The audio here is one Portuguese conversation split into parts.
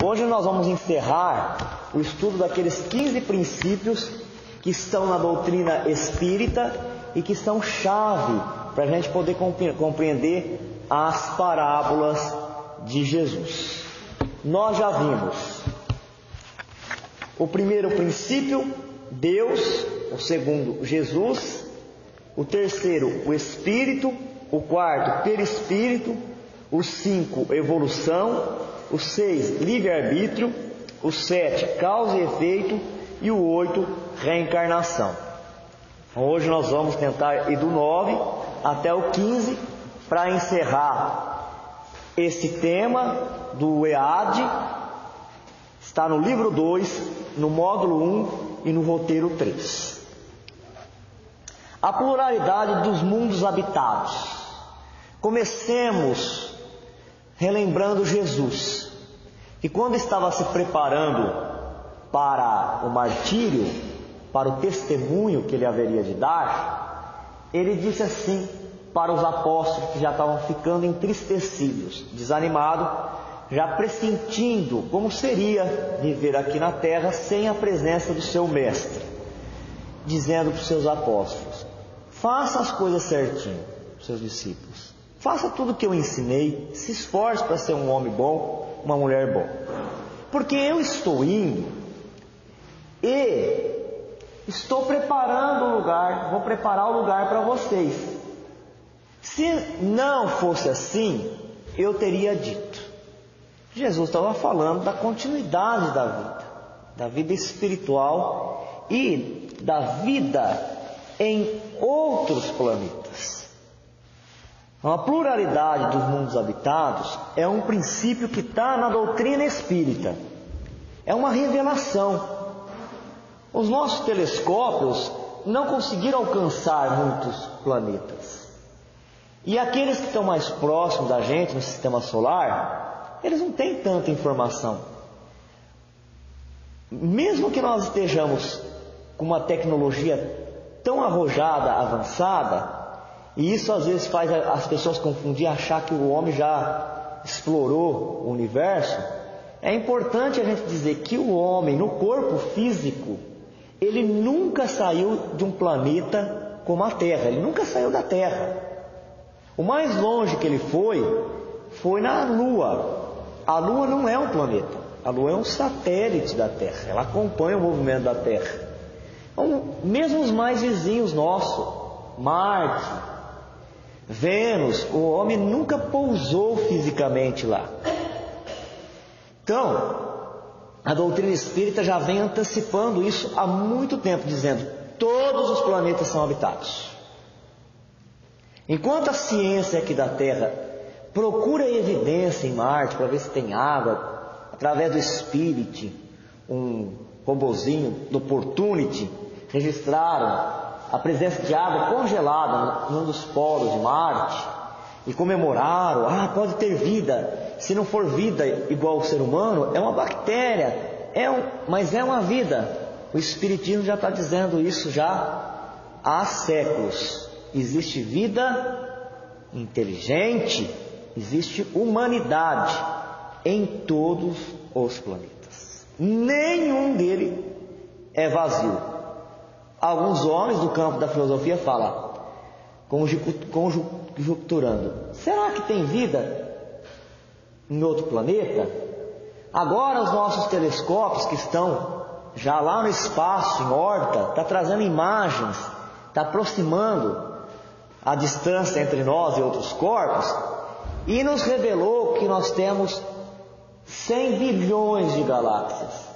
Hoje nós vamos encerrar o estudo daqueles 15 princípios que estão na doutrina espírita e que são chave para a gente poder compreender as parábolas de Jesus. Nós já vimos o primeiro princípio, Deus; o segundo, Jesus; o terceiro, o Espírito; o quarto, perispírito; o 5, evolução; o 6, livre-arbítrio; o 7, causa e efeito; e o 8, reencarnação. Hoje nós vamos tentar ir do 9 até o 15 para encerrar esse tema do EAD. Está no livro 2, no módulo 1 e no roteiro 3. A pluralidade dos mundos habitados. Comecemos relembrando Jesus, que quando estava se preparando para o martírio, para o testemunho que ele haveria de dar, ele disse assim para os apóstolos que já estavam ficando entristecidos, desanimados, já pressentindo como seria viver aqui na terra sem a presença do seu mestre, dizendo para os seus apóstolos: faça as coisas certinho, seus discípulos, faça tudo o que eu ensinei, se esforce para ser um homem bom, uma mulher bom, porque eu estou indo e estou preparando o lugar, vou preparar o lugar para vocês. Se não fosse assim, eu teria dito. Jesus estava falando da continuidade da vida espiritual e da vida em outros planetas. A pluralidade dos mundos habitados é um princípio que está na doutrina espírita. É uma revelação. Os nossos telescópios não conseguiram alcançar muitos planetas. E aqueles que estão mais próximos da gente no sistema solar, eles não têm tanta informação. Mesmo que nós estejamos com uma tecnologia tão arrojada, avançada, e isso às vezes faz as pessoas confundir, achar que o homem já explorou o universo, é importante a gente dizer que o homem, no corpo físico, ele nunca saiu de um planeta como a Terra, ele nunca saiu da Terra. O mais longe que ele foi na Lua. A Lua não é um planeta, a Lua é um satélite da Terra, ela acompanha o movimento da Terra. Então, mesmo os mais vizinhos nossos, Marte, Vênus, o homem nunca pousou fisicamente lá. Então, a doutrina espírita já vem antecipando isso há muito tempo, dizendo: todos os planetas são habitados. Enquanto a ciência aqui da Terra procura evidência em Marte para ver se tem água, através do Spirit, um robozinho do Opportunity, registraram a presença de água congelada num dos polos de Marte e comemoraram: pode ter vida. Se não for vida igual ao ser humano, é uma bactéria, mas é uma vida. O Espiritismo já está dizendo isso já há séculos. Existe vida inteligente, existe humanidade em todos os planetas. Nenhum deles é vazio. Alguns homens do campo da filosofia falam, conjecturando: será que tem vida em outro planeta? Agora os nossos telescópios que estão já lá no espaço, em órbita, está trazendo imagens, está aproximando a distância entre nós e outros corpos, e nos revelou que nós temos 100 bilhões de galáxias,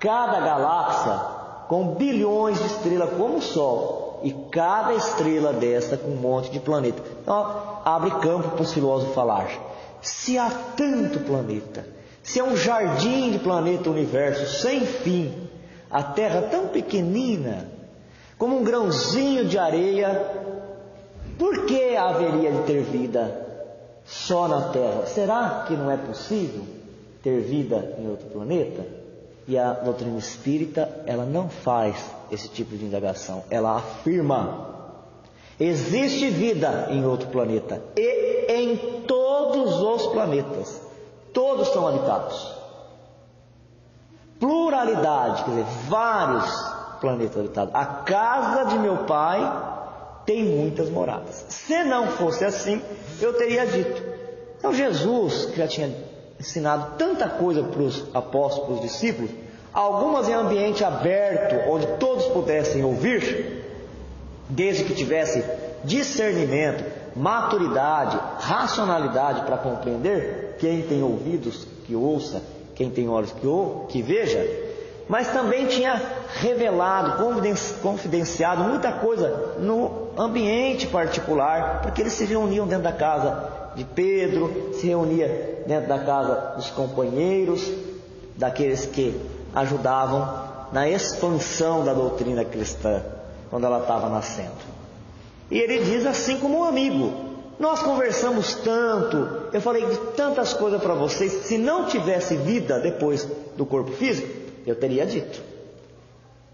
cada galáxia com bilhões de estrelas como o Sol, e cada estrela desta com um monte de planeta. Então abre campo para os filósofos falar: se há tanto planeta, se é um jardim de planeta universo sem fim, a Terra tão pequenina, como um grãozinho de areia, por que haveria de ter vida só na Terra? Será que não é possível ter vida em outro planeta? E a doutrina espírita, ela não faz esse tipo de indagação, ela afirma: existe vida em outro planeta e em todos os planetas, todos são habitados. pluralidade, quer dizer, vários planetas habitados. A casa de meu pai tem muitas moradas. Se não fosse assim, eu teria dito. Então Jesus, que já tinha ensinado tanta coisa para os apóstolos, para os discípulos, algumas em ambiente aberto, onde todos pudessem ouvir, desde que tivesse discernimento, maturidade, racionalidade para compreender. Quem tem ouvidos que ouça, quem tem olhos que veja. Mas também tinha revelado, confidenciado muita coisa no ambiente particular, porque eles se reuniam dentro da casa de Pedro, se reunia dentro da casa dos companheiros, daqueles que ajudavam na expansão da doutrina cristã, quando ela estava nascendo. E ele diz assim como um amigo: nós conversamos tanto, eu falei de tantas coisas para vocês, se não tivesse vida depois do corpo físico, eu teria dito.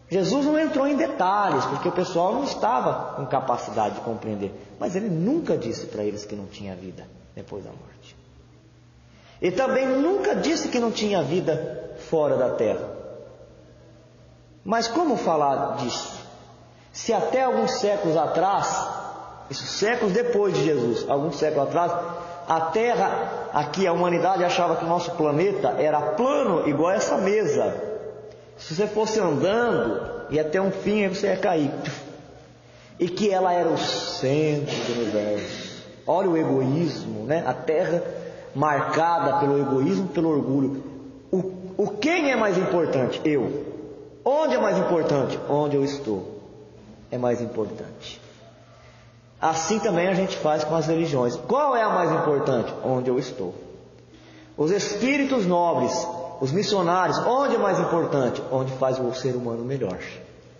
Jesus não entrou em detalhes, porque o pessoal não estava com capacidade de compreender, mas ele nunca disse para eles que não tinha vida depois da morte. E também nunca disse que não tinha vida fora da terra. Mas como falar disso? Se até alguns séculos atrás, isso séculos depois de Jesus, alguns séculos atrás, a Terra, aqui a humanidade achava que o nosso planeta era plano igual a essa mesa. Se você fosse andando e até um fim, você ia cair. E que ela era o centro do universo. Olha o egoísmo, né? A Terra marcada pelo egoísmo, pelo orgulho. O quem é mais importante? Eu. Onde é mais importante? Onde eu estou é mais importante. Assim também a gente faz com as religiões. Qual é a mais importante? Onde eu estou. Os espíritos nobres, os missionários, onde é mais importante? Onde faz o ser humano melhor.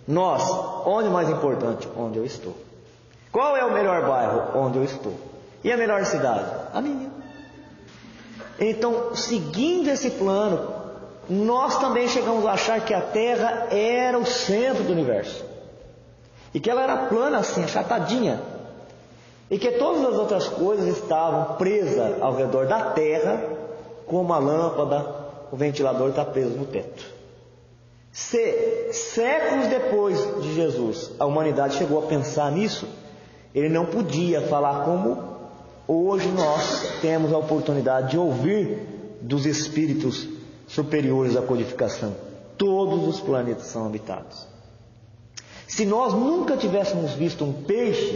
Nós, onde é mais importante? Onde eu estou. Qual é o melhor bairro? Onde eu estou. E a melhor cidade? A minha. Então, seguindo esse plano, nós também chegamos a achar que a Terra era o centro do universo. E que ela era plana assim, achatadinha. E que todas as outras coisas estavam presas ao redor da Terra, como a lâmpada, o ventilador está preso no teto. Se séculos depois de Jesus a humanidade chegou a pensar nisso, ele não podia falar como hoje nós temos a oportunidade de ouvir dos espíritos superiores à codificação. Todos os planetas são habitados. Se nós nunca tivéssemos visto um peixe,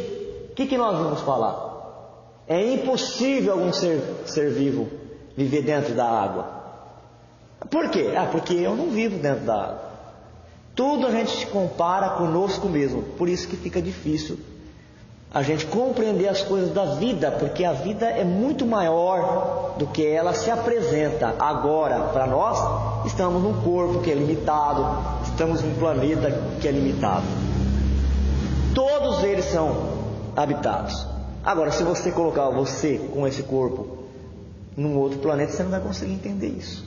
o que nós vamos falar? É impossível algum ser vivo viver dentro da água. Por quê? Porque eu não vivo dentro da água. Tudo a gente compara conosco mesmo. Por isso que fica difícil a gente compreender as coisas da vida, porque a vida é muito maior do que ela se apresenta. Agora, para nós, estamos num corpo que é limitado, estamos num planeta que é limitado. Todos eles são habitados. Agora, se você colocar você com esse corpo num outro planeta, você não vai conseguir entender isso.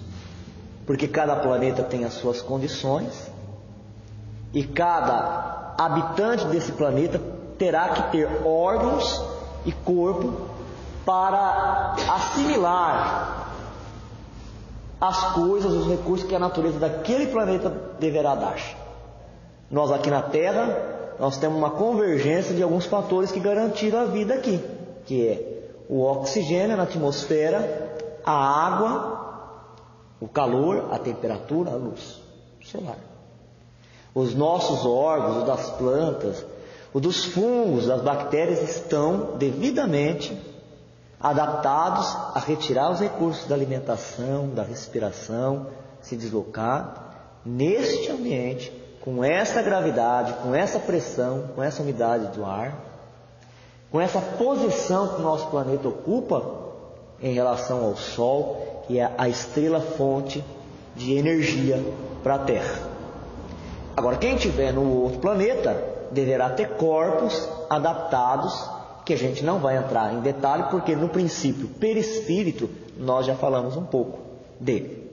Porque cada planeta tem as suas condições e cada habitante desse planeta terá que ter órgãos e corpo para assimilar as coisas, os recursos que a natureza daquele planeta deverá dar. Nós aqui na Terra, nós temos uma convergência de alguns fatores que garantiram a vida aqui, que é o oxigênio na atmosfera, a água, o calor, a temperatura, a luz solar. Os nossos órgãos, os das plantas, os dos fungos, das bactérias estão devidamente adaptados a retirar os recursos da alimentação, da respiração, se deslocar neste ambiente, com essa gravidade, com essa pressão, com essa umidade do ar, com essa posição que o nosso planeta ocupa em relação ao Sol, que é a estrela fonte de energia para a Terra. Agora, quem estiver no outro planeta deverá ter corpos adaptados, que a gente não vai entrar em detalhe, porque no princípio perispírito nós já falamos um pouco dele.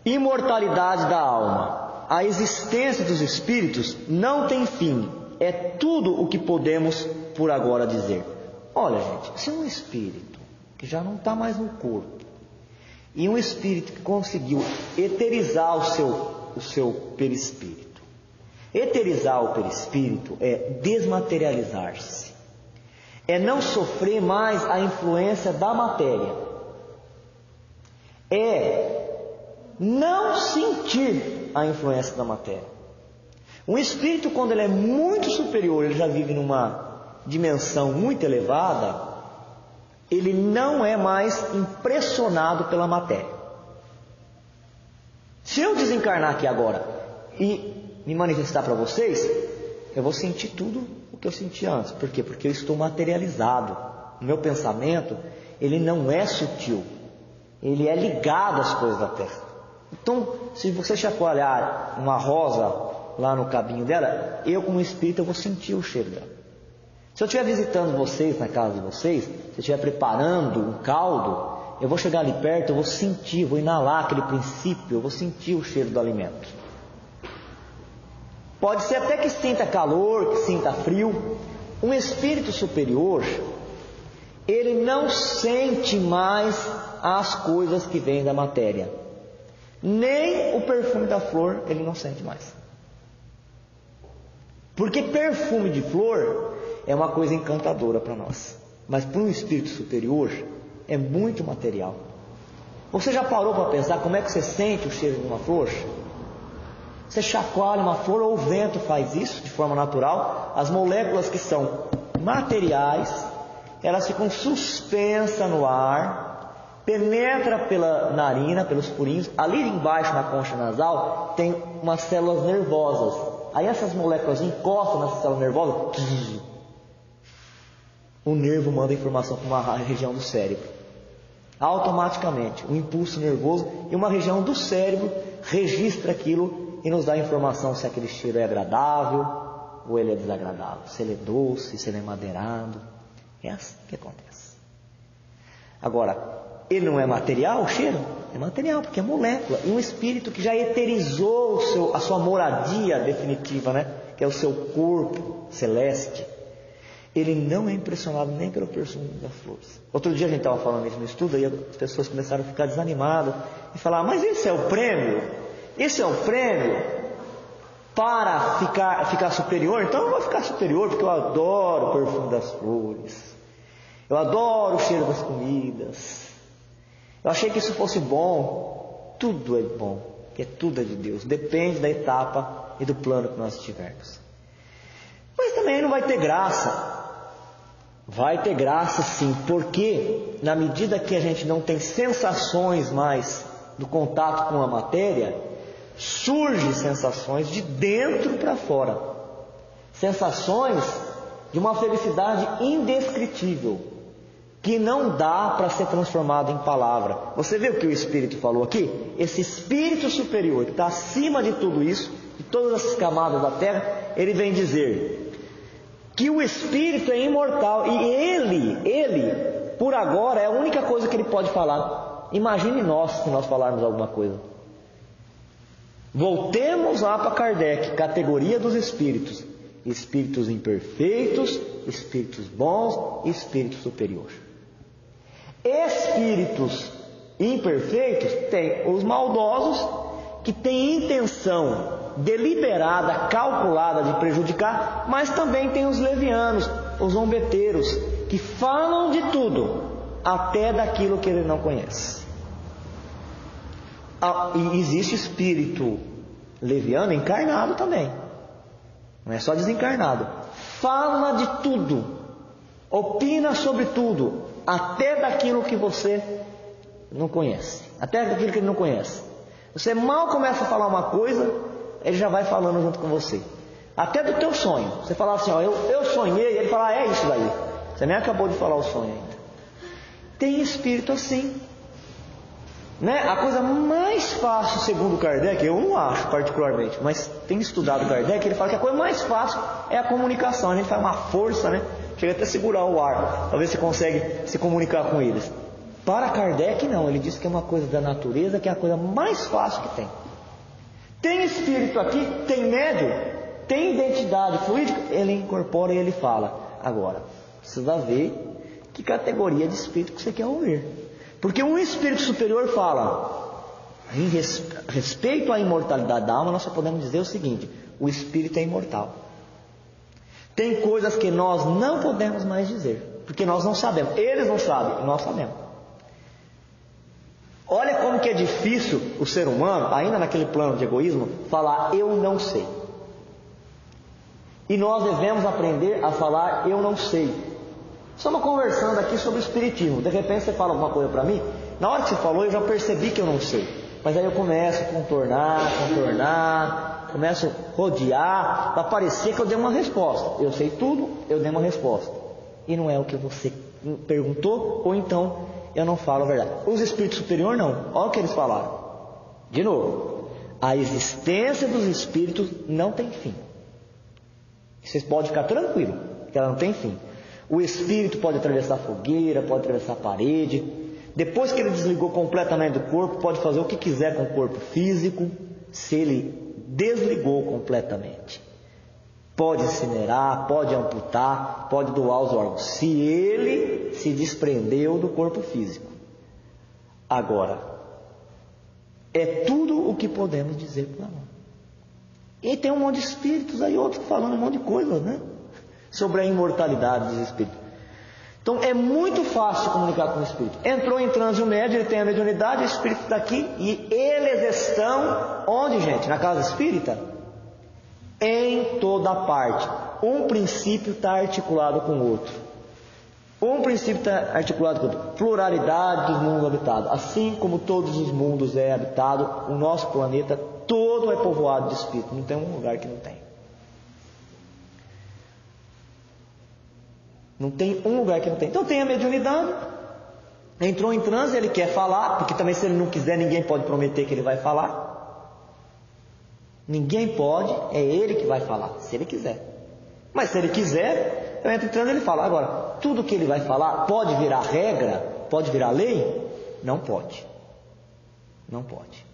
Imortalidade da alma. A existência dos espíritos não tem fim. É tudo o que podemos por agora dizer. Olha, gente, se um espírito que já não está mais no corpo, e um espírito que conseguiu eterizar o seu perispírito. Eterizar o perispírito é desmaterializar-se, é não sofrer mais a influência da matéria, é não sentir a influência da matéria. Um espírito, quando ele é muito superior, ele já vive numa dimensão muito elevada, ele não é mais impressionado pela matéria. Se eu desencarnar aqui agora e me manifestar para vocês, eu vou sentir tudo o que eu sentia antes. Por quê? Porque eu estou materializado. O meu pensamento, ele não é sutil, ele é ligado às coisas da terra. Então, se você chacoalhar uma rosa lá no cabinho dela, eu como espírito eu vou sentir o cheiro dela. Se eu estiver visitando vocês na casa de vocês, se eu estiver preparando um caldo, eu vou chegar ali perto, eu vou sentir, vou inalar aquele princípio, eu vou sentir o cheiro do alimento. Pode ser até que sinta calor, que sinta frio. Um espírito superior, ele não sente mais as coisas que vêm da matéria. Nem o perfume da flor ele não sente mais. Porque perfume de flor é uma coisa encantadora para nós, mas para um espírito superior é muito material. Você já parou para pensar como é que você sente o cheiro de uma flor? Você chacoalha uma flor, ou o vento faz isso de forma natural. As moléculas que são materiais, elas ficam suspensas no ar, penetra pela narina, pelos purinhos. Ali embaixo na concha nasal tem umas células nervosas. Aí essas moléculas encostam nessas células nervosas, o nervo manda informação para uma região do cérebro. Automaticamente, um impulso nervoso e uma região do cérebro registra aquilo e nos dá a informação se aquele cheiro é agradável ou ele é desagradável, se ele é doce, se ele é madeirado. É assim que acontece. Agora, ele não é material, o cheiro? É material, porque é molécula. E um espírito que já eterizou a sua moradia definitiva, né? Que é o seu corpo celeste, ele não é impressionado nem pelo perfume das flores. Outro dia a gente estava falando isso no estudo, e as pessoas começaram a ficar desanimadas e falar: mas esse é o prêmio? Esse é o prêmio para ficar superior? Então eu vou ficar superior porque eu adoro o perfume das flores, eu adoro o cheiro das comidas, eu achei que isso fosse bom. Tudo é bom, porque tudo é de Deus, depende da etapa e do plano que nós estivermos. Mas também não vai ter graça. Vai ter graça sim, porque na medida que a gente não tem sensações mais do contato com a matéria, surgem sensações de dentro para fora, sensações de uma felicidade indescritível, que não dá para ser transformado em palavra. Você vê o que o Espírito falou aqui? Esse Espírito superior que está acima de tudo isso, de todas essas camadas da terra, ele vem dizer que o Espírito é imortal, e ele, por agora, é a única coisa que ele pode falar. Imagine nós, se nós falarmos alguma coisa. Voltemos lá para Kardec, categoria dos espíritos: espíritos imperfeitos, espíritos bons e espírito superior. Espíritos imperfeitos tem os maldosos, que têm intenção deliberada, calculada de prejudicar, mas também tem os levianos, os zombeteiros, que falam de tudo, até daquilo que ele não conhece. E existe espírito leviano encarnado também, não é só desencarnado. Fala de tudo, opina sobre tudo, até daquilo que você não conhece, até daquilo que ele não conhece. Você mal começa a falar uma coisa, ele já vai falando junto com você. Até do teu sonho. Você fala assim: ó, eu sonhei, ele fala: é isso daí. Você nem acabou de falar o sonho ainda. Tem espírito assim, né? A coisa mais fácil, segundo Kardec, eu não acho particularmente, mas tem estudado Kardec, ele fala que a coisa mais fácil é a comunicação. A gente faz uma força, né? Chega até a segurar o ar, talvez você consegue se comunicar com eles. Para Kardec não, ele diz que é uma coisa da natureza, que é a coisa mais fácil que tem. Tem espírito aqui, tem médium, tem identidade fluídica, ele incorpora e ele fala. Agora, precisa ver que categoria de espírito que você quer ouvir. Porque um espírito superior fala, em respeito à imortalidade da alma, nós só podemos dizer o seguinte: o espírito é imortal. Tem coisas que nós não podemos mais dizer, porque nós não sabemos. Eles não sabem, nós sabemos. Olha como que é difícil o ser humano, ainda naquele plano de egoísmo, falar eu não sei. E nós devemos aprender a falar eu não sei. Estamos conversando aqui sobre o espiritismo. De repente você fala alguma coisa para mim. Na hora que você falou eu já percebi que eu não sei. Mas aí eu começo a contornar, começo a rodear, para parecer que eu dei uma resposta. Eu sei tudo, eu dei uma resposta. E não é o que você perguntou, ou então eu não falo a verdade. Os espíritos superiores não. Olha o que eles falaram. De novo, a existência dos espíritos não tem fim. Vocês podem ficar tranquilos, que ela não tem fim. O espírito pode atravessar a fogueira, pode atravessar a parede. Depois que ele desligou completamente do corpo, pode fazer o que quiser com o corpo físico, se ele desligou completamente. Pode incinerar, pode amputar, pode doar os órgãos, se ele se desprendeu do corpo físico. Agora, é tudo o que podemos dizer para nós. E tem um monte de espíritos aí, outros falando um monte de coisas, né? Sobre a imortalidade dos espíritos. Então é muito fácil comunicar com o espírito. Entrou em transe o médium, ele tem a mediunidade, o espírito está aqui, e eles estão onde, gente? Na casa espírita? Em toda parte. Um princípio está articulado com o outro. Um princípio está articulado com o outro. Pluralidade dos mundos habitados. Assim como todos os mundos é habitado, o nosso planeta todo é povoado de espírito. Não tem um lugar que não tem. Não tem um lugar que não tem. Então tem a mediunidade. Entrou em transe, ele quer falar, porque também se ele não quiser, ninguém pode prometer que ele vai falar. Ninguém pode, é ele que vai falar, se ele quiser. Mas se ele quiser, eu entro em transe e ele fala. Agora, tudo que ele vai falar pode virar regra, pode virar lei? Não pode. Não pode.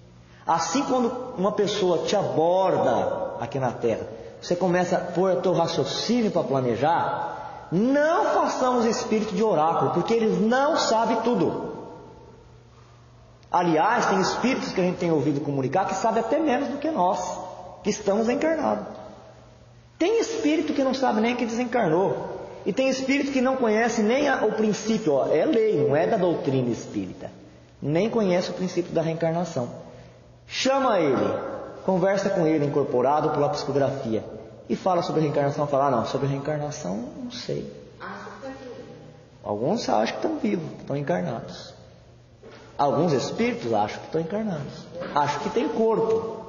Assim, quando uma pessoa te aborda aqui na Terra, você começa a pôr o teu raciocínio para planejar. Não façamos espírito de oráculo, porque eles não sabem tudo. Aliás, tem espíritos que a gente tem ouvido comunicar que sabem até menos do que nós, que estamos encarnados. Tem espírito que não sabe nem que desencarnou. E tem espírito que não conhece nem o princípio, é lei, não é da doutrina espírita. Nem conhece o princípio da reencarnação. Chama ele, conversa com ele, incorporado pela psicografia. E fala sobre a reencarnação, fala, não, sobre a reencarnação não sei. Alguns acham que estão vivos, estão encarnados. Alguns espíritos acham que estão encarnados. Acham que tem corpo.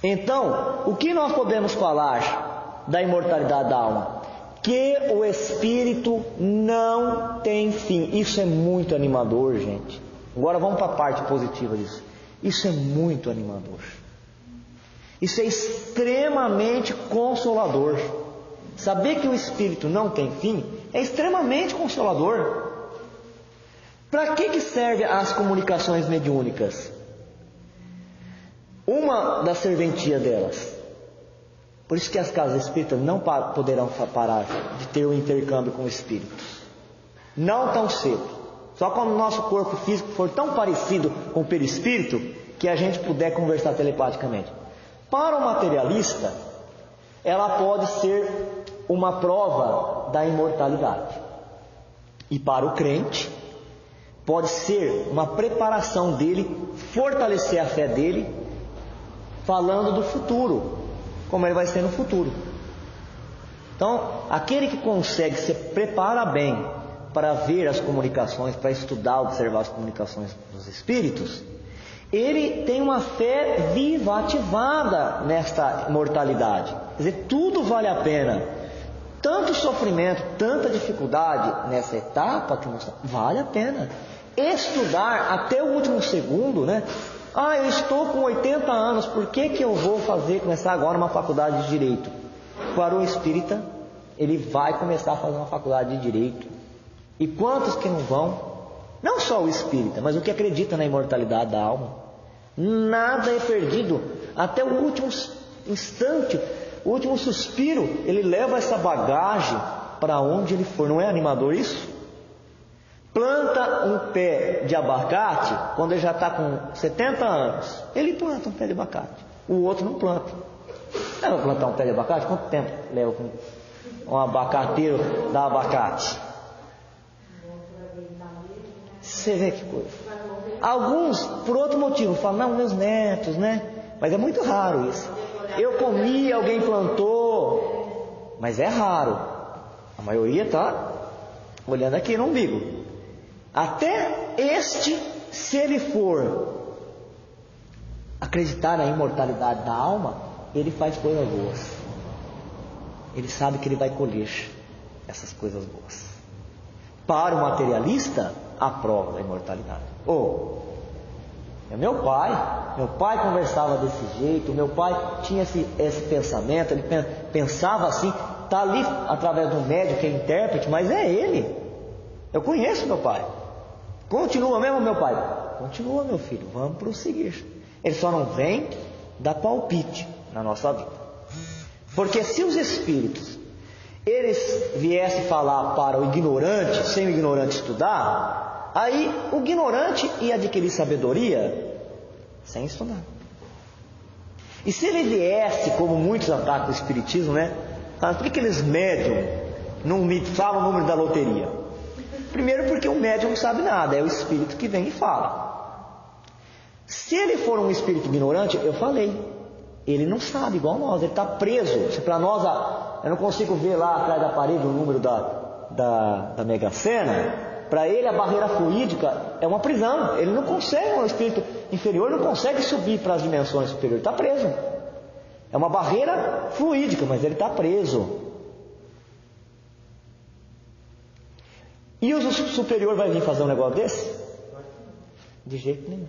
Então, o que nós podemos falar da imortalidade da alma? Que o espírito não tem fim. Isso é muito animador, gente. Agora vamos para a parte positiva disso. Isso é muito animador. Isso é extremamente consolador. Saber que o espírito não tem fim é extremamente consolador. Para que servem as comunicações mediúnicas? Uma das serventias delas. Por isso que as casas espíritas não poderão parar de ter um intercâmbio com espíritos. Não tão cedo. Só quando o nosso corpo físico for tão parecido com o perispírito que a gente puder conversar telepaticamente. Para o materialista, ela pode ser uma prova da imortalidade. E para o crente, pode ser uma preparação dele, fortalecer a fé dele, falando do futuro, como ele vai ser no futuro. Então, aquele que consegue se prepara bem para ver as comunicações, para estudar, observar as comunicações dos espíritos, ele tem uma fé viva, ativada nesta mortalidade. Quer dizer, tudo vale a pena. Tanto sofrimento, tanta dificuldade nessa etapa que nós estamos, vale a pena. Estudar até o último segundo, né? Eu estou com 80 anos, por que eu vou começar agora uma faculdade de Direito? Para o espírita, ele vai começar a fazer uma faculdade de Direito. E quantos que não vão? Não só o espírita, mas o que acredita na imortalidade da alma. Nada é perdido. Até o último instante, o último suspiro, ele leva essa bagagem para onde ele for. Não é animador isso? planta um pé de abacate quando ele já está com 70 anos. Ele planta um pé de abacate. O outro não planta. Eu vou plantar um pé de abacate? Quanto tempo leva um abacateiro dar abacate? Você vê que coisa. Alguns, por outro motivo, falam, não, meus netos, né? Mas é muito raro isso. Eu comi, alguém plantou. Mas é raro. A maioria está olhando aqui no umbigo. Até este, se ele for acreditar na imortalidade da alma, ele faz coisas boas. Ele sabe que ele vai colher essas coisas boas. Para o materialista, a prova da imortalidade. Meu pai conversava desse jeito, meu pai tinha esse pensamento, ele pensava assim, está ali através do médium que é intérprete, mas é ele. Eu conheço meu pai. Continua mesmo, meu pai? Continua, meu filho, vamos prosseguir. Ele só não vem dar palpite na nossa vida. Porque se os espíritos, eles viessem falar para o ignorante, sem o ignorante estudar, aí o ignorante ia adquirir sabedoria sem estudar. E se ele viesse, como muitos atacam o espiritismo, né? Por que aqueles médiums não me falam o número da loteria? Primeiro porque o médium não sabe nada, é o espírito que vem e fala. Se ele for um espírito ignorante, eu falei, ele não sabe igual nós, ele está preso. Se para nós, eu não consigo ver lá atrás da parede o número da Mega Sena, para ele a barreira fluídica é uma prisão. Ele não consegue, um espírito inferior não consegue subir para as dimensões superiores, está preso. É uma barreira fluídica, mas ele está preso. E o superior vai vir fazer um negócio desse? De jeito nenhum.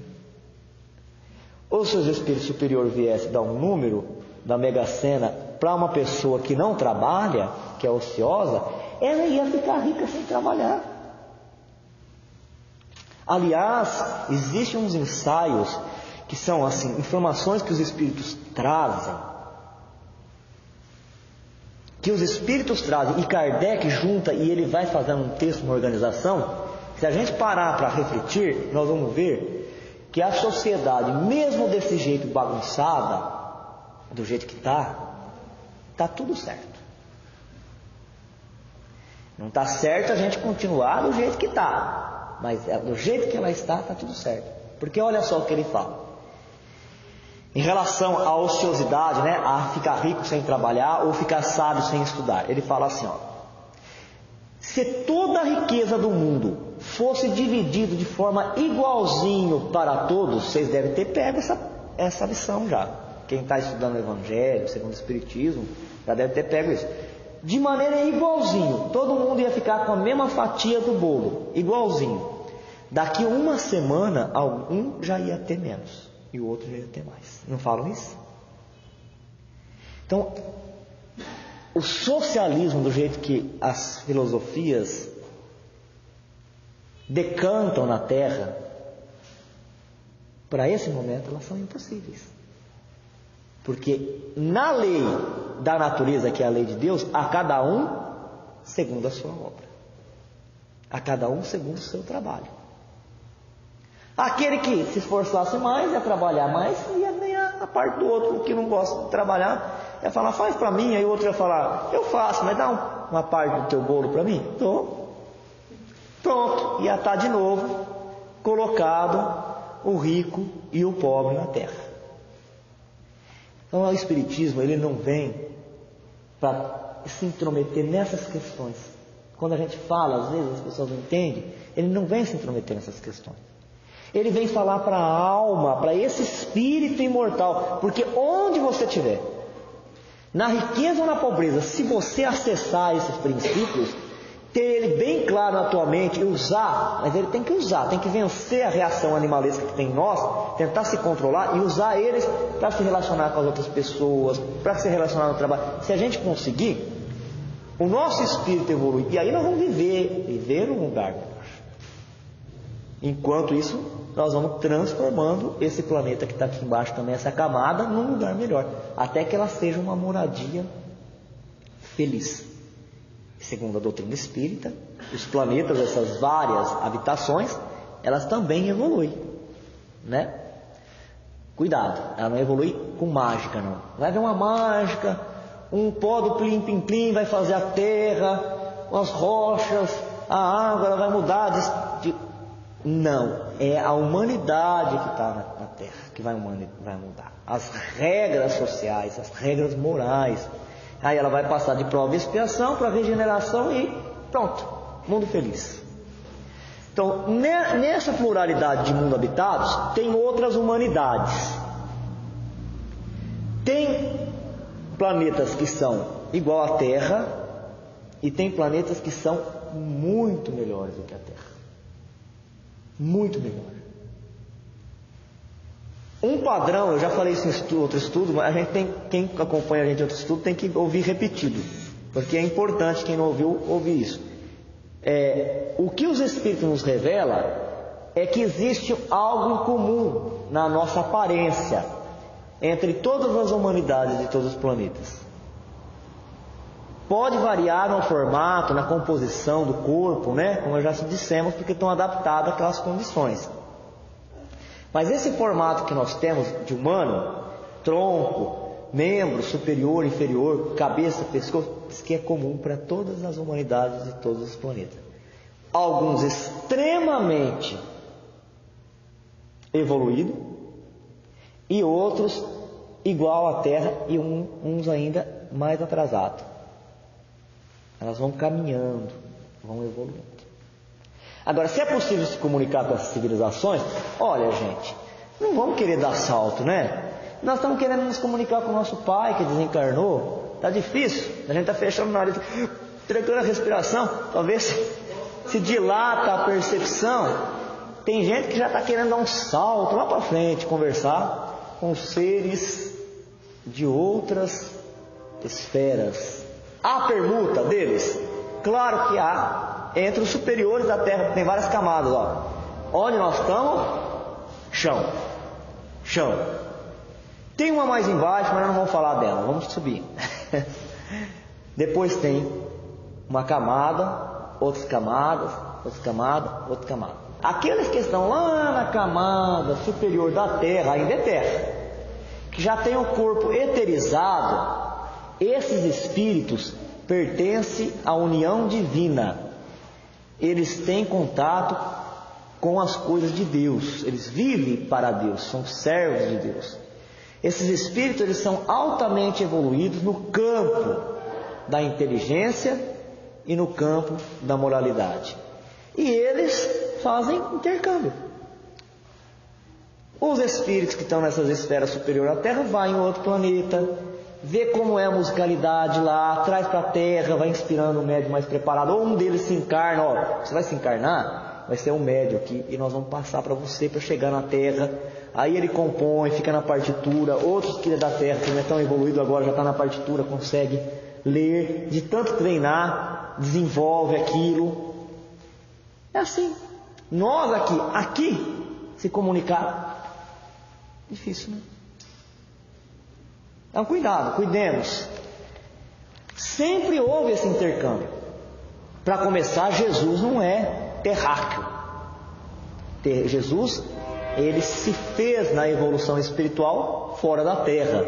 Ou se os espíritos superiores viessem dar um número da Mega Sena para uma pessoa que não trabalha, que é ociosa, ela ia ficar rica sem trabalhar. Aliás, existem uns ensaios que são assim, informações que os espíritos trazem, e Kardec junta e ele vai fazendo um texto, uma organização. Se a gente parar para refletir, nós vamos ver que a sociedade, mesmo desse jeito bagunçada, do jeito que está tudo certo. Não está certo a gente continuar do jeito que está, mas do jeito que ela está tudo certo. Porque olha só o que ele fala. Em relação à ociosidade, né, a ficar rico sem trabalhar ou ficar sábio sem estudar, ele fala assim, se toda a riqueza do mundo fosse dividida de forma igualzinho para todos, vocês devem ter pego essa lição já. Quem está estudando o Evangelho, segundo o Espiritismo, já deve ter pego isso. De maneira igualzinho, todo mundo ia ficar com a mesma fatia do bolo, igualzinho. Daqui uma semana, um já ia ter menos. E o outro já ia ter mais. Não falam isso? Então, o socialismo, do jeito que as filosofias decantam na Terra, para esse momento elas são impossíveis. Porque na lei da natureza, que é a lei de Deus, a cada um segundo a sua obra. A cada um segundo o seu trabalho. Aquele que se esforçasse mais, ia trabalhar mais, ia ganhar a parte do outro. O que não gosta de trabalhar, ia falar, faz para mim. Aí o outro ia falar, eu faço, mas dá uma parte do teu bolo para mim. Dou. Pronto, ia estar de novo colocado o rico e o pobre na terra. Então o Espiritismo, ele não vem para se intrometer nessas questões. Quando a gente fala, às vezes as pessoas não entendem, ele não vem se intrometer nessas questões. Ele vem falar para a alma, para esse espírito imortal. Porque onde você estiver, na riqueza ou na pobreza, se você acessar esses princípios, ter ele bem claro na tua mente e usar, mas ele tem que usar, tem que vencer a reação animalesca que tem em nós, tentar se controlar e usar eles para se relacionar com as outras pessoas, para se relacionar no trabalho. Se a gente conseguir, o nosso espírito evolui. E aí nós vamos viver num lugar melhor. Enquanto isso, nós vamos transformando esse planeta que está aqui embaixo também, essa camada, num lugar melhor, até que ela seja uma moradia feliz. Segundo a doutrina espírita, os planetas, essas várias habitações, elas também evoluem, né? Cuidado, ela não evolui com mágica, não. Vai haver uma mágica, um pó do plim-plim-plim vai fazer a terra, as rochas, a água, ela vai mudar Não, é a humanidade que está na Terra que vai mudar. As regras sociais, as regras morais. Aí ela vai passar de prova e expiação para regeneração e pronto, mundo feliz. Então, nessa pluralidade de mundo habitados, tem outras humanidades. Tem planetas que são igual à Terra e tem planetas que são muito melhores do que a Terra. Muito melhor. Um padrão, eu já falei isso em outro estudo, mas quem acompanha a gente em outro estudo tem que ouvir repetido, porque é importante quem não ouviu, ouvir isso. O que os Espíritos nos revelam é que existe algo em comum na nossa aparência entre todas as humanidades de todos os planetas. Pode variar no formato, na composição do corpo, né? Como já dissemos, porque estão adaptados àquelas condições. Mas esse formato que nós temos de humano, tronco, membro, superior, inferior, cabeça, pescoço, isso que é comum para todas as humanidades de todos os planetas. Alguns extremamente evoluídos e outros igual à Terra e uns ainda mais atrasados. Elas vão caminhando, vão evoluindo. Agora, se é possível se comunicar com essas civilizações, olha, gente, não vamos querer dar salto, né? Nós estamos querendo nos comunicar com o nosso pai que desencarnou. Está difícil, a gente está fechando o nariz, entregando a respiração, talvez se dilata a percepção. Tem gente que já está querendo dar um salto lá para frente, conversar com seres de outras esferas. Há permuta deles? Claro que há. Entre os superiores da Terra, tem várias camadas, ó. Onde nós estamos? Chão. Tem uma mais embaixo, mas nós não vamos falar dela, vamos subir. Depois tem uma camada, outras camadas, outra camada. Aqueles que estão lá na camada superior da Terra, ainda é Terra, que já tem o corpo eterizado, esses espíritos pertencem à união divina. Eles têm contato com as coisas de Deus, eles vivem para Deus, são servos de Deus. Esses espíritos, eles são altamente evoluídos no campo da inteligência e no campo da moralidade. E eles fazem intercâmbio. Os espíritos que estão nessas esferas superiores à Terra vão em outro planeta, vê como é a musicalidade lá, traz para a Terra, vai inspirando um médium mais preparado, ou um deles se encarna, ó, você vai se encarnar, vai ser um médium aqui, e nós vamos passar para você, para chegar na Terra. Aí ele compõe, fica na partitura. Outros que é da Terra, que não é tão evoluído agora, já está na partitura, consegue ler, de tanto treinar, desenvolve aquilo. É assim. Nós aqui se comunicar, difícil, né? Então cuidemos. Sempre houve esse intercâmbio. Para começar, Jesus não é terráqueo. Jesus, ele se fez na evolução espiritual fora da Terra.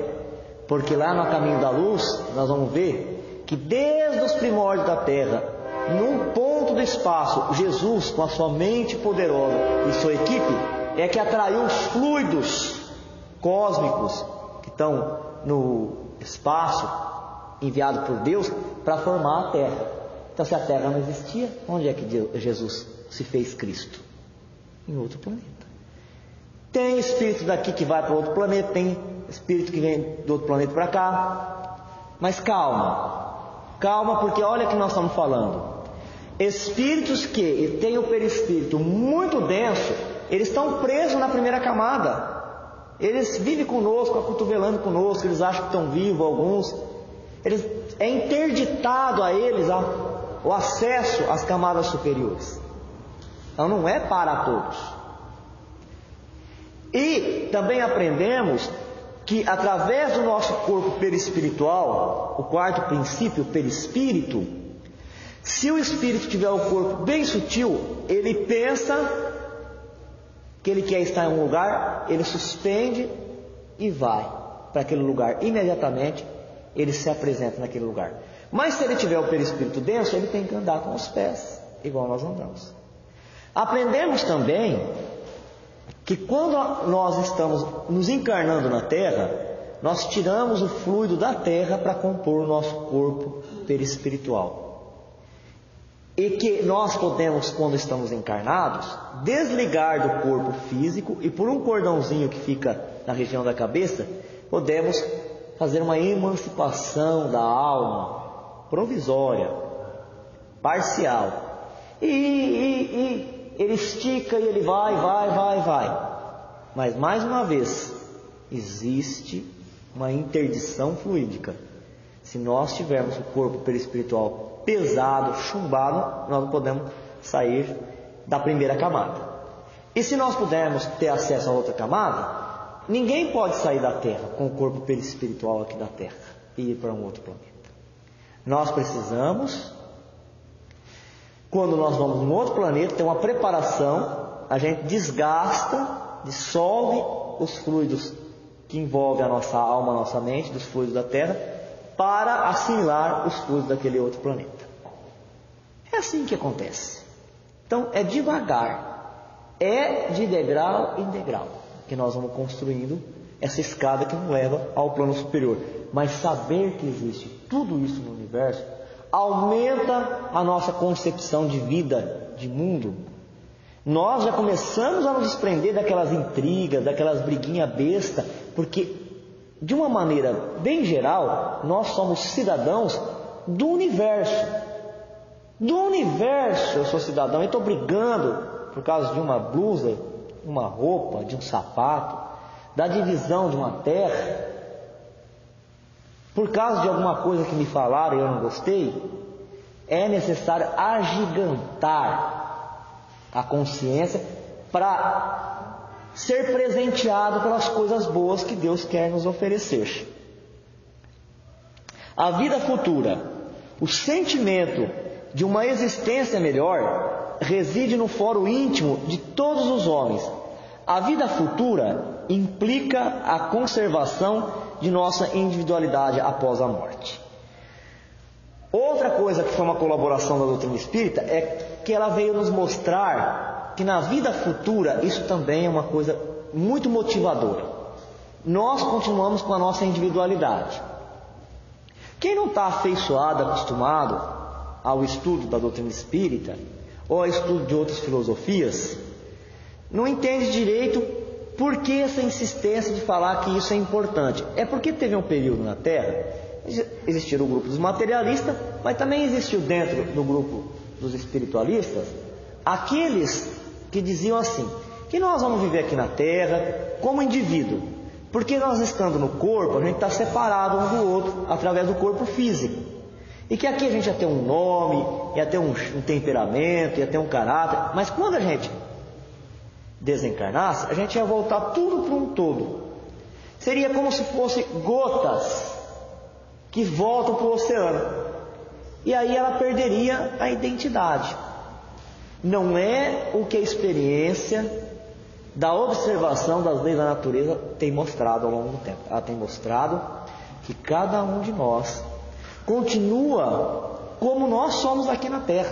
Porque lá no caminho da luz, nós vamos ver que desde os primórdios da Terra, num ponto do espaço, Jesus, com a sua mente poderosa e sua equipe, é que atraiu os fluidos cósmicos que estão no espaço, enviado por Deus para formar a Terra. Então, se a Terra não existia, onde é que Jesus se fez Cristo? Em outro planeta. Tem espírito daqui que vai para outro planeta, tem espírito que vem do outro planeta para cá. Mas calma, porque olha o que nós estamos falando. Espíritos que têm o perispírito muito denso, eles estão presos na primeira camada. Eles vivem conosco, acotovelando conosco, eles acham que estão vivos, alguns. É interditado a eles o acesso às camadas superiores. Então não é para todos. E também aprendemos que através do nosso corpo perispiritual, o quarto princípio, o perispírito, Se o espírito tiver o corpo bem sutil, ele pensa que ele quer estar em um lugar, ele suspende e vai para aquele lugar. Imediatamente ele se apresenta naquele lugar. Mas se ele tiver o perispírito denso, ele tem que andar com os pés, igual nós andamos. Aprendemos também que quando nós estamos nos encarnando na Terra, nós tiramos o fluido da Terra para compor o nosso corpo perispiritual. E que nós podemos, quando estamos encarnados, desligar do corpo físico e por um cordãozinho que fica na região da cabeça, podemos fazer uma emancipação da alma provisória, parcial. E ele estica e ele vai. Mas mais uma vez, existe uma interdição fluídica. Se nós tivermos o corpo perispiritual pesado, chumbado, nós não podemos sair da primeira camada. E se nós pudermos ter acesso a outra camada, ninguém pode sair da Terra com o corpo perispiritual aqui da Terra e ir para um outro planeta. Nós precisamos, quando nós vamos num outro planeta, ter uma preparação, a gente desgasta, dissolve os fluidos que envolvem a nossa alma, a nossa mente, dos fluidos da Terra, para assimilar os fluidos daquele outro planeta. É assim que acontece. Então é devagar, é de degrau em degrau que nós vamos construindo essa escada que nos leva ao plano superior. Mas saber que existe tudo isso no universo aumenta a nossa concepção de vida, de mundo. Nós já começamos a nos desprender daquelas intrigas, daquelas briguinhas bestas, porque de uma maneira bem geral, nós somos cidadãos do universo. Do universo eu sou cidadão e estou brigando por causa de uma blusa, uma roupa, de um sapato, da divisão de uma terra, por causa de alguma coisa que me falaram e eu não gostei. É necessário agigantar a consciência para ser presenteado pelas coisas boas que Deus quer nos oferecer. A vida futura, o sentimento de uma existência melhor, reside no foro íntimo de todos os homens. A vida futura implica a conservação de nossa individualidade após a morte. Outra coisa que foi uma colaboração da doutrina espírita é que ela veio nos mostrar que na vida futura isso também é uma coisa muito motivadora. Nós continuamos com a nossa individualidade. Quem não está afeiçoado, acostumado ao estudo da doutrina espírita ou ao estudo de outras filosofias, não entende direito por que essa insistência de falar que isso é importante. É porque teve um período na Terra, existiram o grupo dos materialistas, mas também existiu dentro do grupo dos espiritualistas aqueles que diziam assim, que nós vamos viver aqui na Terra como indivíduo, porque nós estando no corpo, a gente está separado um do outro através do corpo físico, e que aqui a gente ia ter um nome, ia ter um temperamento, ia ter um caráter, mas quando a gente desencarnasse, a gente ia voltar tudo para um todo. Seria como se fossem gotas que voltam para o oceano, e aí ela perderia a identidade. Não é o que a experiência da observação das leis da natureza tem mostrado ao longo do tempo. Ela tem mostrado que cada um de nós continua como nós somos aqui na Terra.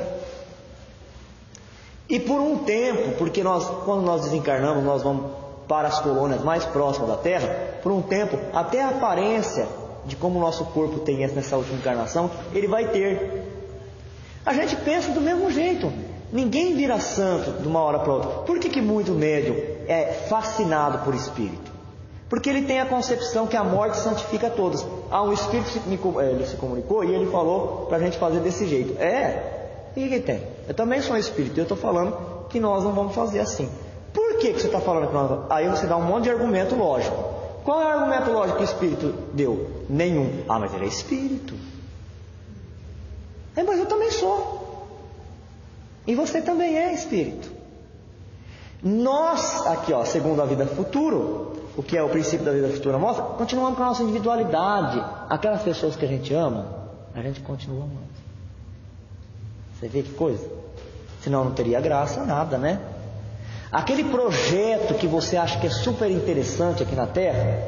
E por um tempo, porque quando nós desencarnamos, nós vamos para as colônias mais próximas da Terra, por um tempo, até a aparência de como o nosso corpo tem nessa última encarnação, ele vai ter. A gente pensa do mesmo jeito. Ninguém vira santo de uma hora para outra. Por que muito médium é fascinado por espírito? Porque ele tem a concepção que a morte santifica todos. Um espírito ele se comunicou e ele falou para a gente fazer desse jeito. O que tem? Eu também sou um espírito e eu estou falando que nós não vamos fazer assim. Por que você está falando que nós vamos? Aí você dá um monte de argumento lógico. Qual é o argumento lógico que o espírito deu? Nenhum. Mas ele é espírito. Mas eu também sou. E você também é espírito. Nós, aqui segundo a vida futura, o que é o princípio da vida futura mostra, continuamos com a nossa individualidade. Aquelas pessoas que a gente ama, a gente continua amando. Você vê que coisa? Senão não teria graça nada, né? Aquele projeto que você acha que é super interessante aqui na Terra,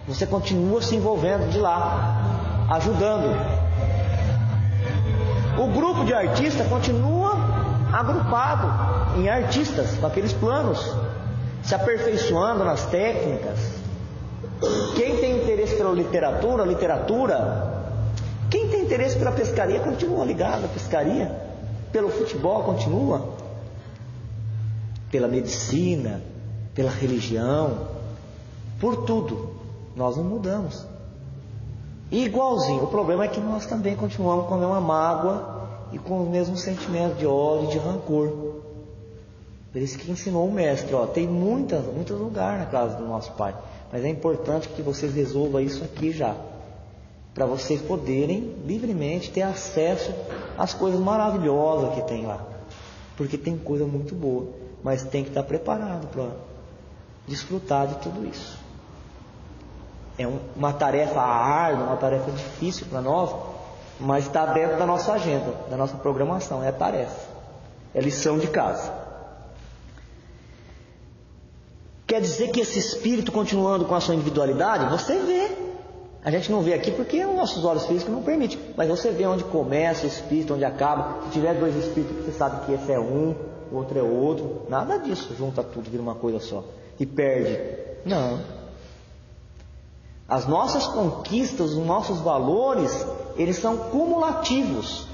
você continua se envolvendo de lá, ajudando. O grupo de artistas continua agrupado em artistas, com aqueles planos, se aperfeiçoando nas técnicas. Quem tem interesse pela literatura. Quem tem interesse pela pescaria, continua ligado à pescaria. Pelo futebol, continua. Pela medicina, pela religião, por tudo. Nós não mudamos. Igualzinho, o problema é que nós também continuamos com a mesma mágoa e com o mesmo sentimento de ódio e de rancor. Por isso que ensinou o mestre, tem muitos lugares na casa do nosso Pai, mas é importante que vocês resolvam isso aqui já, para vocês poderem livremente ter acesso às coisas maravilhosas que tem lá, porque tem coisa muito boa, mas tem que estar preparado para desfrutar de tudo isso. É uma tarefa árdua, uma tarefa difícil para nós, mas está dentro da nossa agenda, da nossa programação, é tarefa, é lição de casa. Quer dizer que esse espírito continuando com a sua individualidade, você vê. A gente não vê aqui porque os nossos olhos físicos não permitem, mas você vê onde começa o espírito, onde acaba. Se tiver dois espíritos, você sabe que esse é um, o outro é outro. Nada disso, junta tudo, vira uma coisa só e perde. Não. As nossas conquistas, os nossos valores, eles são cumulativos.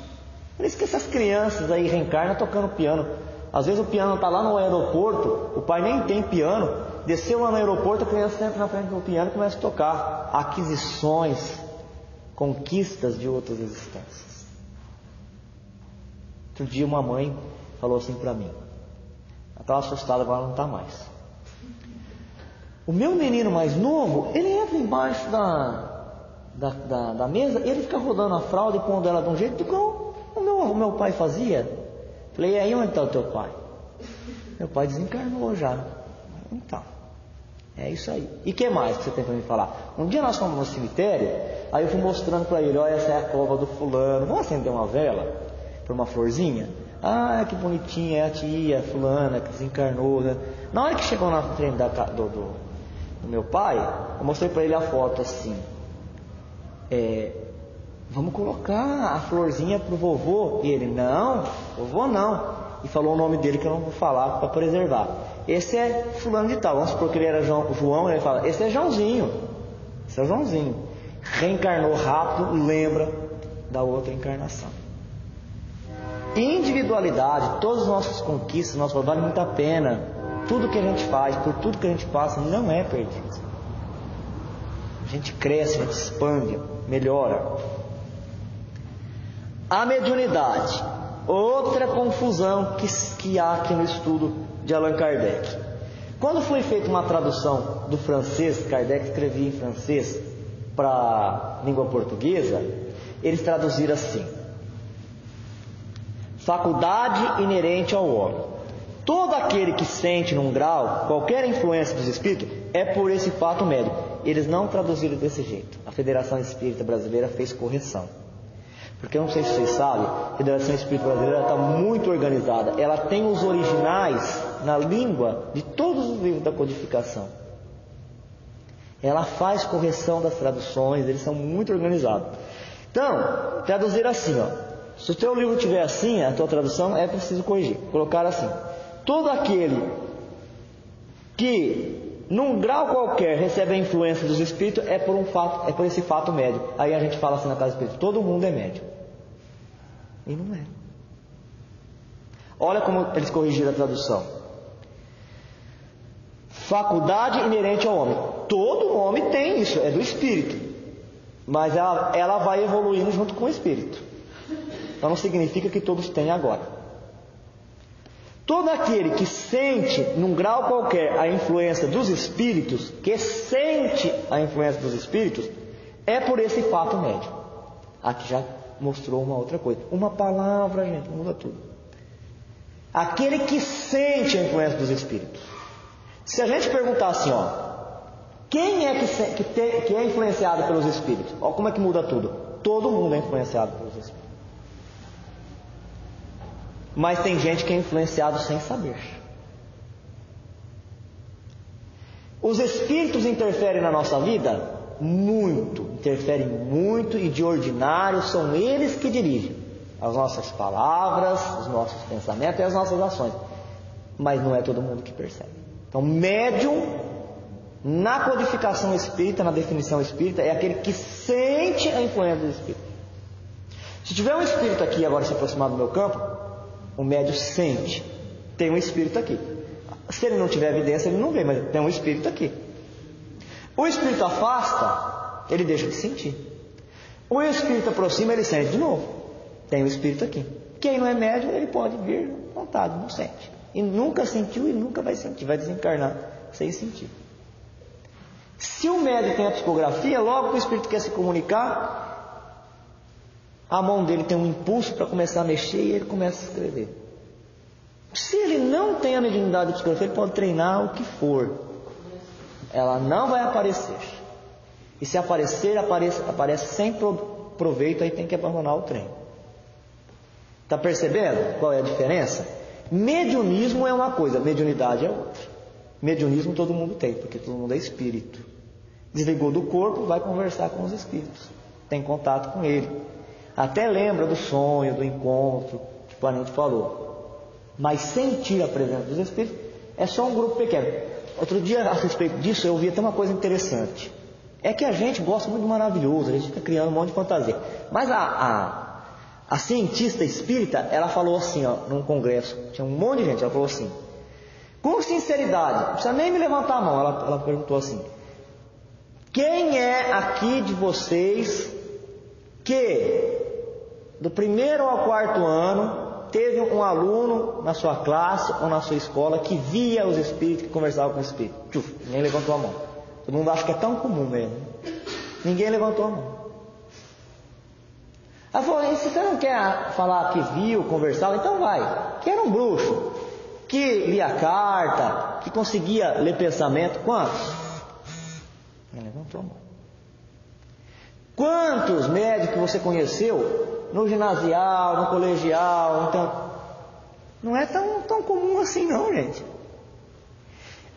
Por isso que essas crianças aí reencarnam tocando piano. Às vezes o piano está lá no aeroporto, o pai nem tem piano, desceu lá no aeroporto, a criança senta na frente do piano e começa a tocar. Aquisições, conquistas de outras existências. Outro dia uma mãe falou assim para mim, ela estava assustada, agora não está mais. O meu menino mais novo, ele entra embaixo da mesa, ele fica rodando a fralda e pondo ela de um jeito igual o meu pai fazia. Falei, e aí onde está o teu pai? Meu pai desencarnou já. Então, é isso aí. E o que mais que você tem para me falar? Um dia nós fomos no cemitério, aí eu fui mostrando para ele, olha, essa é a cova do fulano, vamos acender uma vela para uma florzinha? Ah, que bonitinha, é a tia fulana que desencarnou, né? Na hora que chegou na frente do meu pai, eu mostrei para ele a foto assim, vamos colocar a florzinha pro vovô. E ele, não, vovô não. E falou o nome dele que eu não vou falar para preservar. Esse é fulano de tal, vamos supor que ele era João, ele fala, esse é Joãozinho. Esse é o Joãozinho. Reencarnou rápido, lembra da outra encarnação. Individualidade, todas as nossas conquistas, nosso valor vale muito a pena. Tudo que a gente faz, por tudo que a gente passa, não é perdido. A gente cresce, a gente expande, melhora. A mediunidade, outra confusão que há aqui no estudo de Allan Kardec. Quando foi feita uma tradução do francês, Kardec escrevia em francês para a língua portuguesa, eles traduziram assim: faculdade inerente ao homem. Todo aquele que sente num grau qualquer influência dos espíritos é por esse fato médico. Eles não traduziram desse jeito. A Federação Espírita Brasileira fez correção. Porque eu não sei se vocês sabem, a Federação Espírita Brasileira está muito organizada. Ela tem os originais na língua de todos os livros da codificação. Ela faz correção das traduções, eles são muito organizados. Então, traduzir assim, se o teu livro tiver assim, a tua tradução é preciso corrigir. Colocar assim: todo aquele que num grau qualquer recebe a influência dos espíritos é por esse fato médio. Aí a gente fala assim na casa espírita: todo mundo é médio. E não é. Olha como eles corrigiram a tradução: faculdade inerente ao homem. Todo homem tem isso, é do espírito. Mas ela vai evoluindo junto com o espírito. Então não significa que todos têm agora. Todo aquele que sente, num grau qualquer, a influência dos espíritos, é por esse fato médio. Aqui já mostrou uma outra coisa. Uma palavra, gente, muda tudo. Aquele que sente a influência dos espíritos. Se a gente perguntar assim, quem é que é influenciado pelos espíritos? Olha como é que muda tudo. Todo mundo é influenciado pelos espíritos. Mas tem gente que é influenciado sem saber. Os espíritos interferem na nossa vida? Muito, interferem muito, e de ordinário são eles que dirigem as nossas palavras, os nossos pensamentos e as nossas ações. Mas não é todo mundo que percebe. Então, médium, na codificação espírita, na definição espírita, é aquele que sente a influência do espírito. Se tiver um espírito aqui agora se aproximar do meu campo, o médium sente, tem um espírito aqui. Se ele não tiver evidência, ele não vê, mas tem um espírito aqui. O espírito afasta, ele deixa de sentir. O espírito aproxima, ele sente de novo. Tem um espírito aqui. Quem não é médium, ele pode vir à vontade, não sente. E nunca sentiu e nunca vai sentir, vai desencarnar sem sentir. Se o médium tem a psicografia, logo que o espírito quer se comunicar, a mão dele tem um impulso para começar a mexer e ele começa a escrever. Se ele não tem a mediunidade de psicografia, ele pode treinar o que for. Ela não vai aparecer. E se aparecer, aparece sem proveito, aí tem que abandonar o treino. Está percebendo qual é a diferença? Mediunismo é uma coisa, mediunidade é outra. Mediunismo todo mundo tem, porque todo mundo é espírito. Desligou do corpo, vai conversar com os espíritos. Tem contato com ele. Até lembra do sonho, do encontro, que o parente falou. Mas sentir a presença dos espíritos é só um grupo pequeno. Outro dia, a respeito disso, eu ouvi até uma coisa interessante. É que a gente gosta muito do maravilhoso, a gente fica criando um monte de fantasia. Mas a cientista espírita, ela falou assim, ó, num congresso, tinha um monte de gente, ela falou assim, com sinceridade, não precisa nem me levantar a mão, ela perguntou assim, quem é aqui de vocês que do 1º ao 4º ano teve um aluno na sua classe ou na sua escola que via os espíritos, que conversava com os espíritos? Ninguém levantou a mão. Todo mundo acha que é tão comum mesmo. Ninguém levantou a mão. Ela falou, e se você não quer falar que viu, conversava, então vai. Que era um bruxo, que lia carta, que conseguia ler pensamento. Quantos? Ninguém levantou a mão. Quantos médicos que você conheceu no ginasial, no colegial? Então, não é tão comum assim não, gente.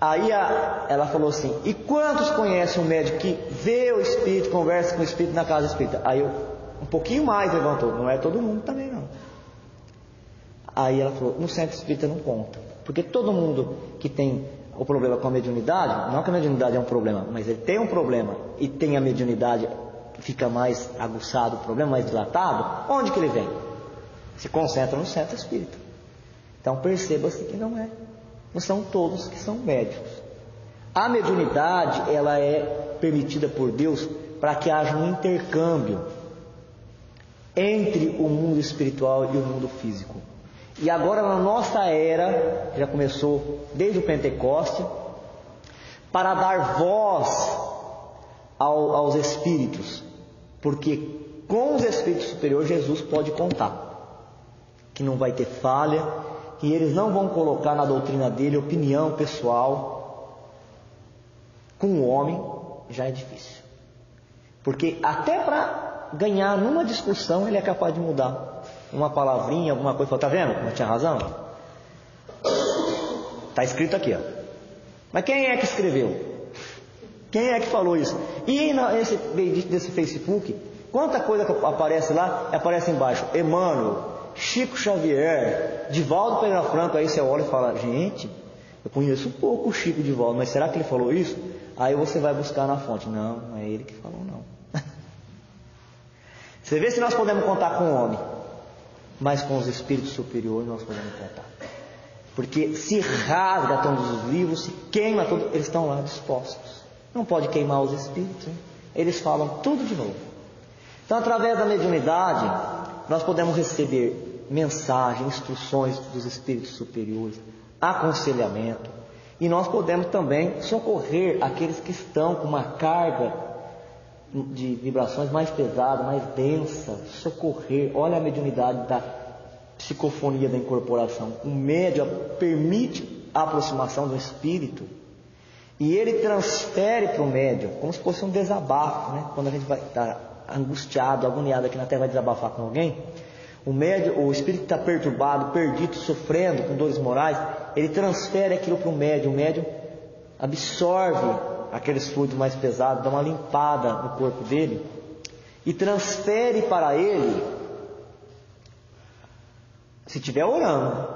Aí ela falou assim, e quantos conhecem um médico que vê o espírito, conversa com o espírito na casa espírita? Aí um pouquinho mais levantou, não é todo mundo também não. Aí ela falou, no centro espírita não conta, porque todo mundo que tem o problema com a mediunidade, não que a mediunidade é um problema, mas ele tem um problema e tem a mediunidade, fica mais aguçado o problema, mais dilatado, onde que ele vem? Se concentra no centro espírita. Então perceba-se que não são todos que são médiuns. A mediunidade, ela é permitida por Deus para que haja um intercâmbio entre o mundo espiritual e o mundo físico. E agora na nossa era, já começou desde o Pentecoste, para dar voz aos espíritos, porque com os espíritos superiores Jesus pode contar, que não vai ter falha, que eles não vão colocar na doutrina dele opinião pessoal. Com o homem já é difícil, porque até para ganhar numa discussão ele é capaz de mudar uma palavrinha, alguma coisa. Está vendo como eu tinha razão? Está escrito aqui, ó. Mas quem é que escreveu? Quem é que falou isso? E nesse Facebook, quanta coisa que aparece lá, aparece embaixo. Emmanuel, Chico Xavier, Divaldo Pereira Franco. Aí você olha e fala, gente, eu conheço um pouco o Chico Divaldo, mas será que ele falou isso? Aí você vai buscar na fonte. Não é ele que falou, não. Você vê se nós podemos contar com o homem, mas com os espíritos superiores nós podemos contar. Porque se rasga todos os livros, se queima tudo, eles estão lá dispostos. Não pode queimar os espíritos, hein? Eles falam tudo de novo. Então, através da mediunidade, nós podemos receber mensagens, instruções dos espíritos superiores, aconselhamento, e nós podemos também socorrer aqueles que estão com uma carga de vibrações mais pesada, mais densa, socorrer. Olha a mediunidade da psicofonia da incorporação. O médium permite a aproximação do espírito e ele transfere para o médium como se fosse um desabafo, né? Quando a gente vai estar angustiado, agoniado aqui na terra, vai desabafar com alguém, O espírito que está perturbado, perdido, sofrendo com dores morais, ele transfere aquilo para o médium absorve aqueles fluidos mais pesados, dá uma limpada no corpo dele e transfere para ele, se estiver orando,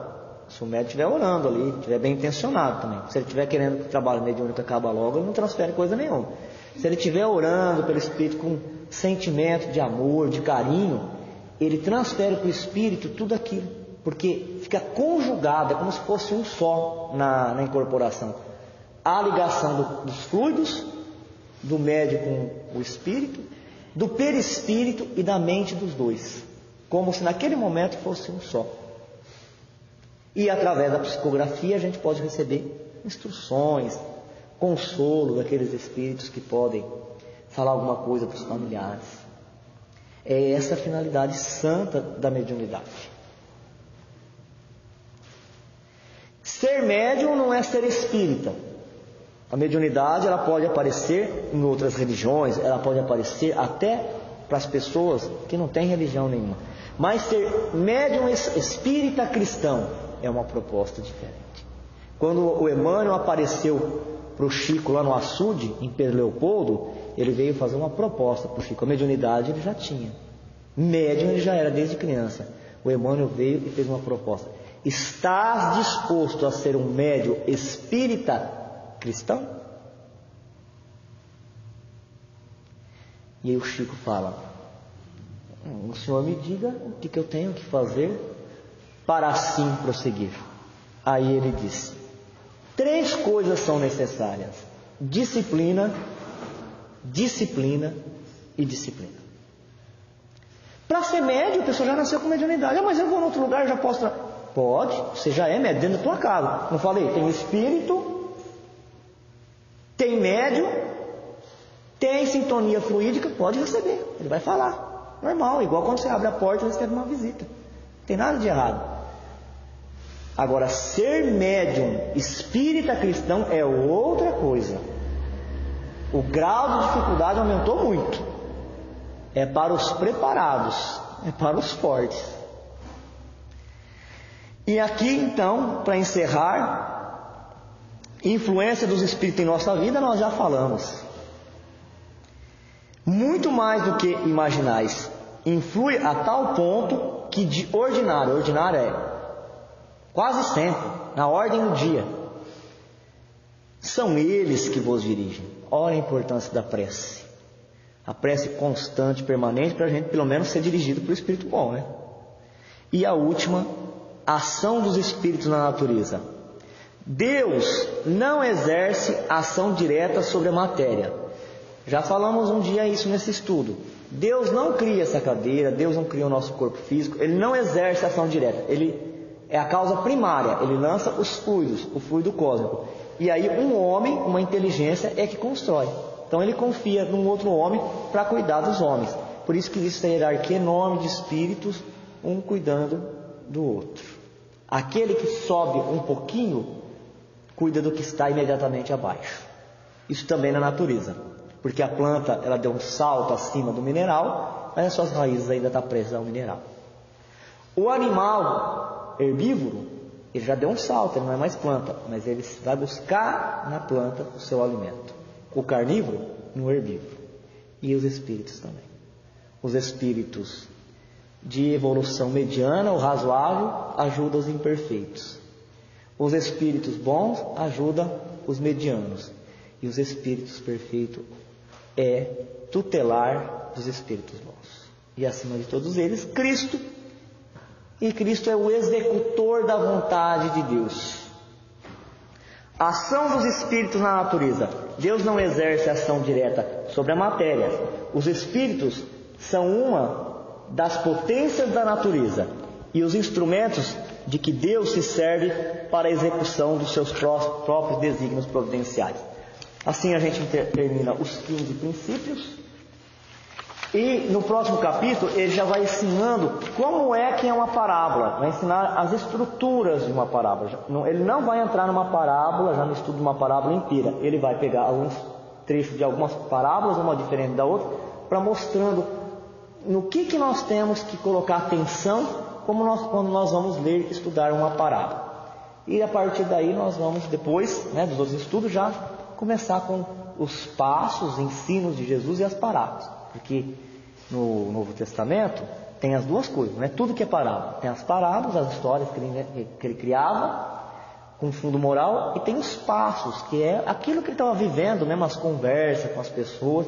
se o médium estiver orando ali, estiver bem intencionado também. Se ele estiver querendo que o trabalho mediúnico acabe logo, ele não transfere coisa nenhuma. Se ele estiver orando pelo espírito com sentimento de amor, de carinho, ele transfere para o espírito tudo aquilo, porque fica conjugado, é como se fosse um só na incorporação. A ligação dos fluidos, do médium com o espírito, do perispírito e da mente dos dois, como se naquele momento fosse um só. E através da psicografia a gente pode receber instruções, consolo daqueles espíritos que podem falar alguma coisa para os familiares. É essa a finalidade santa da mediunidade. Ser médium não é ser espírita. A mediunidade ela pode aparecer em outras religiões, ela pode aparecer até para as pessoas que não têm religião nenhuma. Mas ser médium espírita cristão é uma proposta diferente. Quando o Emmanuel apareceu para o Chico lá no açude, em Pedro Leopoldo, ele veio fazer uma proposta para o Chico. A mediunidade ele já tinha. Médium ele já era desde criança. O Emmanuel veio e fez uma proposta. Estás disposto a ser um médium espírita cristão? E aí o Chico fala: o senhor me diga o que eu tenho que fazer para assim prosseguir. Aí ele disse: 3 coisas são necessárias: disciplina, disciplina e disciplina. Para ser médium, a pessoa já nasceu com mediunidade. Mas eu vou em outro lugar e já posso... Pode, você já é médium dentro da tua casa. Não falei? Tem espírito, tem médium, tem sintonia fluídica, pode receber. Ele vai falar. Normal, igual quando você abre a porta e recebe uma visita. Não tem nada de errado. Agora, ser médium espírita cristão é outra coisa. O grau de dificuldade aumentou muito. É para os preparados, é para os fortes. E aqui então, para encerrar, influência dos espíritos em nossa vida, nós já falamos. Muito mais do que imaginais. Influi a tal ponto que de ordinário é quase sempre, na ordem do dia, são eles que vos dirigem. Olha a importância da prece. A prece constante, permanente, para a gente pelo menos ser dirigido pelo Espírito bom, né? E a última, a ação dos espíritos na natureza. Deus não exerce ação direta sobre a matéria. Já falamos um dia isso nesse estudo. Deus não cria essa cadeira, Deus não cria o nosso corpo físico, Ele não exerce ação direta. Ele é a causa primária, Ele lança os fluidos, o fluido cósmico. E aí um homem, uma inteligência, é que constrói. Então ele confia num outro homem para cuidar dos homens. Por isso que existe a hierarquia enorme de espíritos, um cuidando do outro. Aquele que sobe um pouquinho, cuida do que está imediatamente abaixo. Isso também na natureza. Porque a planta ela deu um salto acima do mineral, mas as suas raízes ainda estão presas ao mineral. O animal herbívoro, ele já deu um salto, ele não é mais planta, mas ele vai buscar na planta o seu alimento. O carnívoro no herbívoro. E os espíritos também. Os espíritos de evolução mediana ou razoável ajudam os imperfeitos. Os espíritos bons ajudam os medianos. E os espíritos perfeitos é tutelar dos espíritos bons. E acima de todos eles, Cristo. E Cristo é o executor da vontade de Deus. A ação dos espíritos na natureza. Deus não exerce ação direta sobre a matéria. Os espíritos são uma das potências da natureza e os instrumentos de que Deus se serve para a execução dos seus próprios desígnios providenciais. Assim a gente termina os 15 princípios. E no próximo capítulo ele já vai ensinando como é que é uma parábola, vai ensinar as estruturas de uma parábola. Ele não vai entrar numa parábola, já no estudo de uma parábola inteira. Ele vai pegar alguns trechos de algumas parábolas, uma diferente da outra, para mostrando no que nós temos que colocar atenção quando nós vamos ler, estudar uma parábola. E a partir daí nós vamos depois, dos outros estudos, já começar com os passos, os ensinos de Jesus e as parábolas. Porque no Novo Testamento tem as duas coisas, tudo que é parábola. Tem as parábolas, as histórias que ele criava, com fundo moral, e tem os passos, que é aquilo que ele estava vivendo, as conversas com as pessoas.